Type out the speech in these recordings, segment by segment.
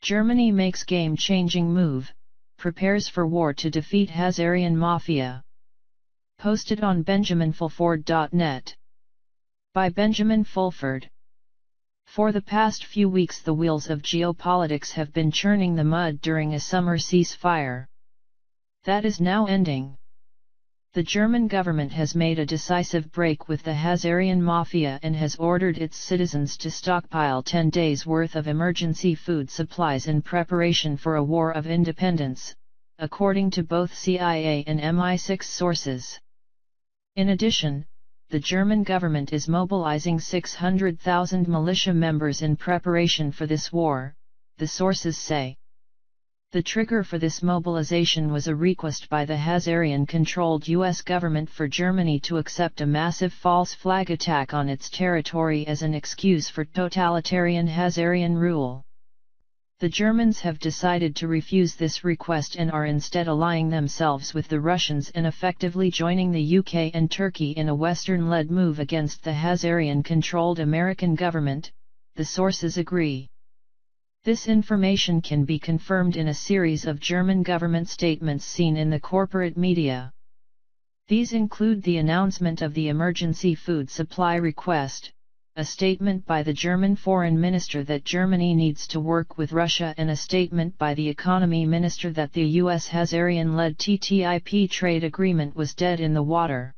Germany makes game-changing move, prepares for war to defeat Hazarian Mafia. Posted on benjaminfulford.net. By Benjamin Fulford. For the past few weeks the wheels of geopolitics have been churning the mud during a summer ceasefire. That is now ending. The German government has made a decisive break with the Hazarian Mafia and has ordered its citizens to stockpile 10 days' worth of emergency food supplies in preparation for a war of independence, according to both CIA and MI6 sources. In addition, the German government is mobilizing 600,000 militia members in preparation for this war, the sources say. The trigger for this mobilization was a request by the Hazarian-controlled U.S. government for Germany to accept a massive false flag attack on its territory as an excuse for totalitarian Hazarian rule. The Germans have decided to refuse this request and are instead allying themselves with the Russians and effectively joining the UK and Turkey in a Western-led move against the Hazarian-controlled American government, the sources agree. This information can be confirmed in a series of German government statements seen in the corporate media. These include the announcement of the emergency food supply request, a statement by the German foreign minister that Germany needs to work with Russia, and a statement by the economy minister that the US Hazarian-led TTIP trade agreement was dead in the water.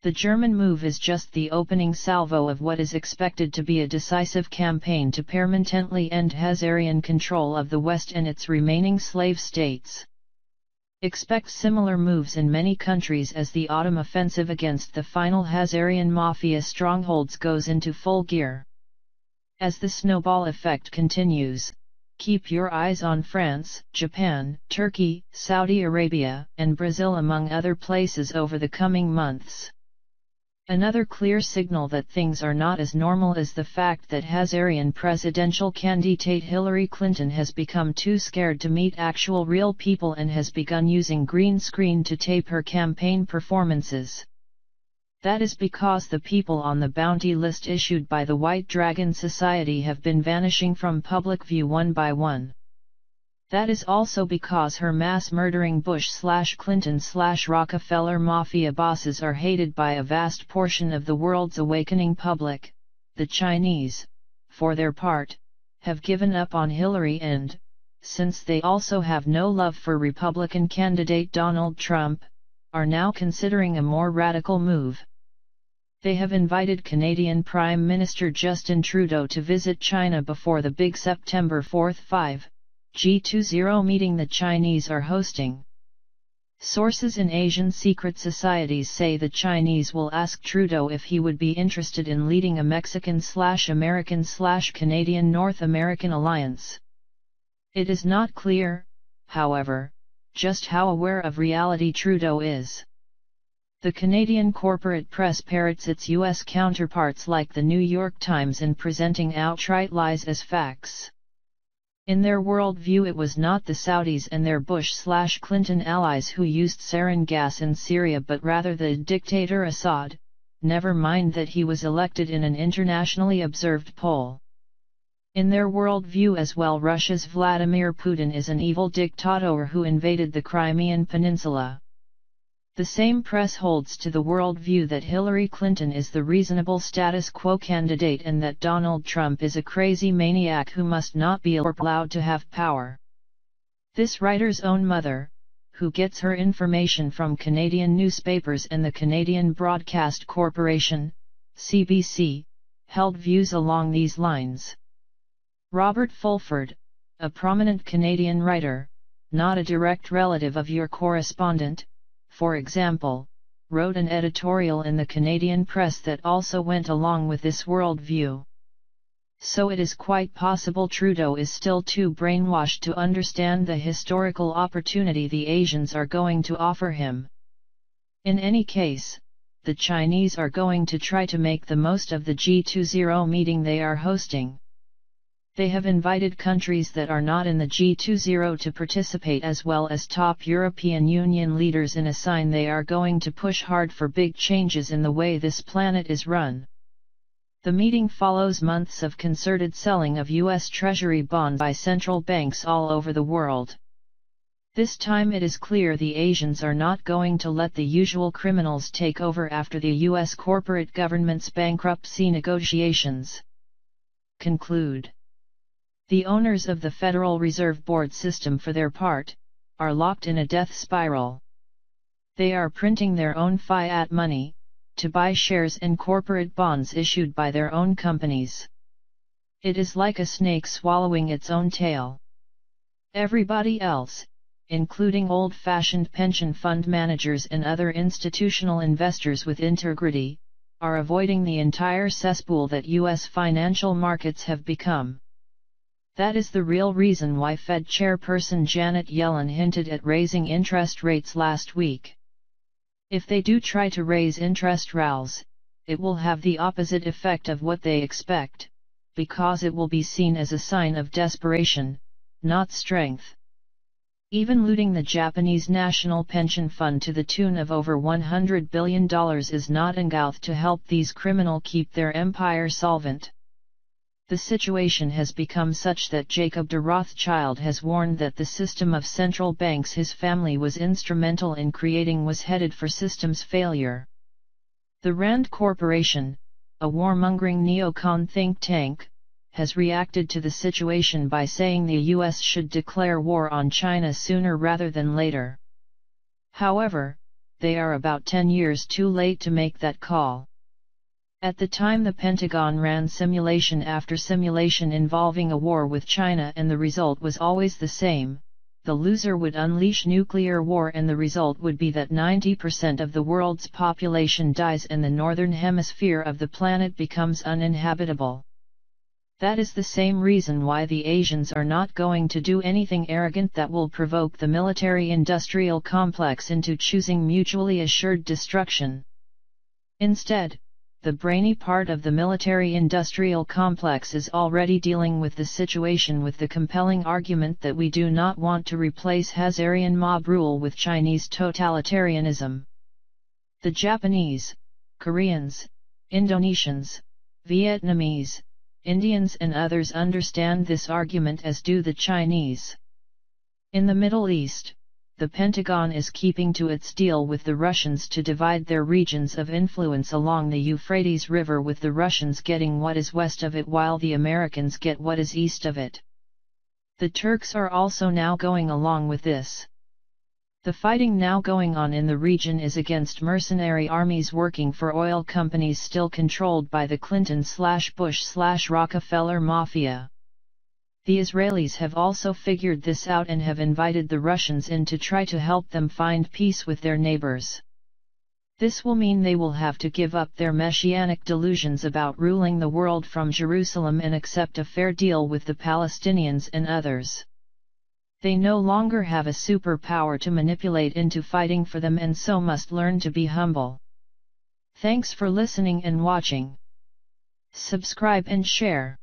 The German move is just the opening salvo of what is expected to be a decisive campaign to permanently end Hazarian control of the West and its remaining slave states. Expect similar moves in many countries as the autumn offensive against the final Hazarian Mafia strongholds goes into full gear. As the snowball effect continues, keep your eyes on France, Japan, Turkey, Saudi Arabia, and Brazil among other places over the coming months. Another clear signal that things are not as normal is the fact that Hazarian presidential candidate Hillary Clinton has become too scared to meet actual real people and has begun using green screen to tape her campaign performances. That is because the people on the bounty list issued by the White Dragon Society have been vanishing from public view one by one. That is also because her mass-murdering Bush/Clinton/Rockefeller mafia bosses are hated by a vast portion of the world's awakening public. The Chinese, for their part, have given up on Hillary and, since they also have no love for Republican candidate Donald Trump, are now considering a more radical move. They have invited Canadian Prime Minister Justin Trudeau to visit China before the big September 4th 5G20 meeting the Chinese are hosting. Sources in Asian secret societies say the Chinese will ask Trudeau if he would be interested in leading a Mexican/American/Canadian-North American alliance. It is not clear, however, just how aware of reality Trudeau is. The Canadian corporate press parrots its U.S. counterparts like the New York Times in presenting outright lies as facts. In their worldview, it was not the Saudis and their Bush/Clinton allies who used sarin gas in Syria but rather the dictator Assad, never mind that he was elected in an internationally observed poll. In their worldview as well, Russia's Vladimir Putin is an evil dictator who invaded the Crimean Peninsula. The same press holds to the worldview that Hillary Clinton is the reasonable status quo candidate and that Donald Trump is a crazy maniac who must not be allowed to have power. This writer's own mother, who gets her information from Canadian newspapers and the Canadian Broadcast Corporation, CBC, held views along these lines. Robert Fulford, a prominent Canadian writer, not a direct relative of your correspondent, for example, wrote an editorial in the Canadian press that also went along with this worldview. So it is quite possible Trudeau is still too brainwashed to understand the historical opportunity the Asians are going to offer him. In any case, the Chinese are going to try to make the most of the G20 meeting they are hosting. They have invited countries that are not in the G20 to participate as well as top European Union leaders in a sign they are going to push hard for big changes in the way this planet is run. The meeting follows months of concerted selling of U.S. Treasury bonds by central banks all over the world. This time it is clear the Asians are not going to let the usual criminals take over after the U.S. corporate government's bankruptcy negotiations conclude. The owners of the Federal Reserve Board system, for their part, are locked in a death spiral. They are printing their own fiat money, to buy shares in corporate bonds issued by their own companies. It is like a snake swallowing its own tail. Everybody else, including old-fashioned pension fund managers and other institutional investors with integrity, are avoiding the entire cesspool that U.S. financial markets have become. That is the real reason why Fed Chairperson Janet Yellen hinted at raising interest rates last week. If they do try to raise interest rates, it will have the opposite effect of what they expect, because it will be seen as a sign of desperation, not strength. Even looting the Japanese National Pension Fund to the tune of over $100 billion is not enough to help these criminals keep their empire solvent. The situation has become such that Jacob de Rothschild has warned that the system of central banks his family was instrumental in creating was headed for systems failure. The Rand Corporation, a warmongering neocon think tank, has reacted to the situation by saying the U.S. should declare war on China sooner rather than later. However, they are about 10 years too late to make that call. At the time the Pentagon ran simulation after simulation involving a war with China, and the result was always the same: the loser would unleash nuclear war and the result would be that 90% of the world's population dies and the northern hemisphere of the planet becomes uninhabitable. That is the same reason why the Asians are not going to do anything arrogant that will provoke the military-industrial complex into choosing mutually assured destruction. Instead, the brainy part of the military-industrial complex is already dealing with the situation with the compelling argument that we do not want to replace Hazarian mob rule with Chinese totalitarianism. The Japanese, Koreans, Indonesians, Vietnamese, Indians and others understand this argument, as do the Chinese. In the Middle East, the Pentagon is keeping to its deal with the Russians to divide their regions of influence along the Euphrates River, with the Russians getting what is west of it while the Americans get what is east of it. The Turks are also now going along with this. The fighting now going on in the region is against mercenary armies working for oil companies still controlled by the Clinton/Bush/Rockefeller mafia. The Israelis have also figured this out and have invited the Russians in to try to help them find peace with their neighbors. This will mean they will have to give up their messianic delusions about ruling the world from Jerusalem and accept a fair deal with the Palestinians and others. They no longer have a superpower to manipulate into fighting for them, and so must learn to be humble. Thanks for listening and watching. Subscribe and share.